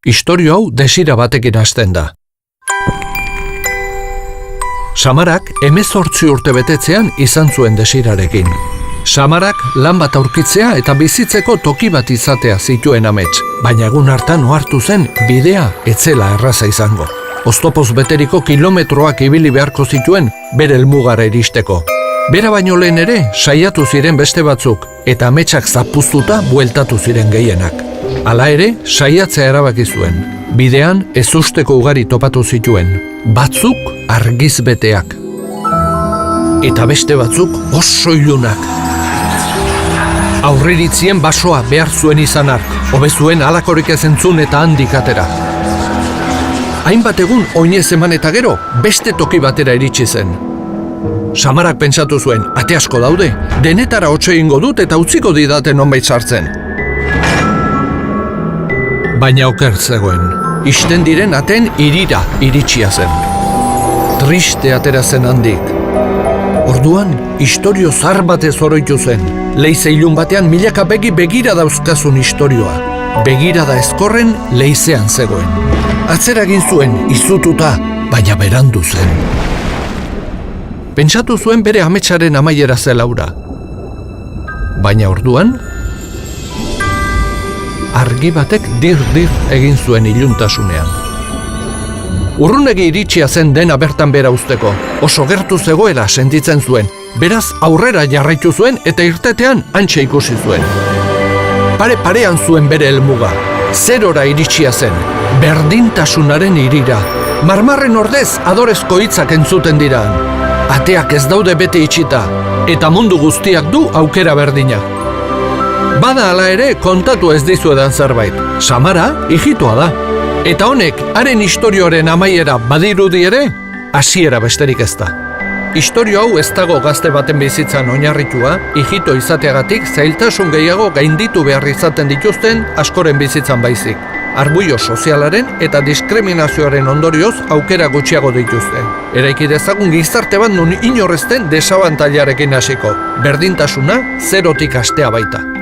Istorio hau desira batekin hasten da. Samarak 18 urte betetzean izan zuen desirarekin. Samarak lan bat aurkitzea eta bizitzeko toki bat izatea zituen amets, baina egun hartan ohartu zen bidea etzela erraza izango. Oztopoz beteriko kilometroak ibili beharko zituen bere helmugara iristeko. Bera baino lehen ere saiatu ziren beste batzuk eta ametsak zapuztuta bueltatu ziren gehienak. Hala ere, saiatzea erabaki zuen. Bidean ezusteko ugari topatu zituen, batzuk argiz beteak. Eta beste batzuk oso ilunak. Aurriritzien basoa behar zuen izan hark, hobe zuen halakorik ez entzun eta handik atera. Hainbat egun oinez eman eta gero, beste toki batera iritsi zen. Samarak pentsatu zuen, ate asko daude, denetara hotxe egingo dut eta utziko didate nonbait sartzen. Baina oker zegoen, isten diren aten irira iritsia zen. Triste atera zen handik. Orduan, istorio zar batez oroitu zen. Leize ilun batean milaka begi begira dauzkazun istorioa. Begirada ezkorren leizean zegoen. Atzera egin zuen, izututa, baina berandu zen. Pentsatu zuen bere ametsaren amaiera zela hura. Baina orduan, argi batek dir-dir egin zuen iluntasunean. Urrunegi iritsia zen dena bertan bera uzteko, oso gertu zegoela sentitzen zuen, beraz aurrera jarraitu zuen eta irtetean hantxe ikusi zuen. Pare-parean zuen bere helmuga, zerora iritsia zen, berdintasunaren irira, marmarren ordez adorezko hitzak entzuten dira. Ateak ez daude bete itxita, eta mundu guztiak du aukera berdina. Bada hala ere kontatu ez dizuedan zerbait. Samara ijitoa da. Eta honek, haren istorioaren amaiera badirudi ere, hasiera besterik ez da. Istorio hau ez dago gazte baten bizitzan oinarritua, ijito izateagatik zailtasun gehiago gainditu behar izaten dituzten askoren bizitzan baizik. Arbuio sozialaren eta diskriminazioaren ondorioz aukera gutxiago dituzte. Eraiki dezagun gizarte bat nun inorrezten desabantailarekin hasiko. Berdintasuna zerotik hastea baita.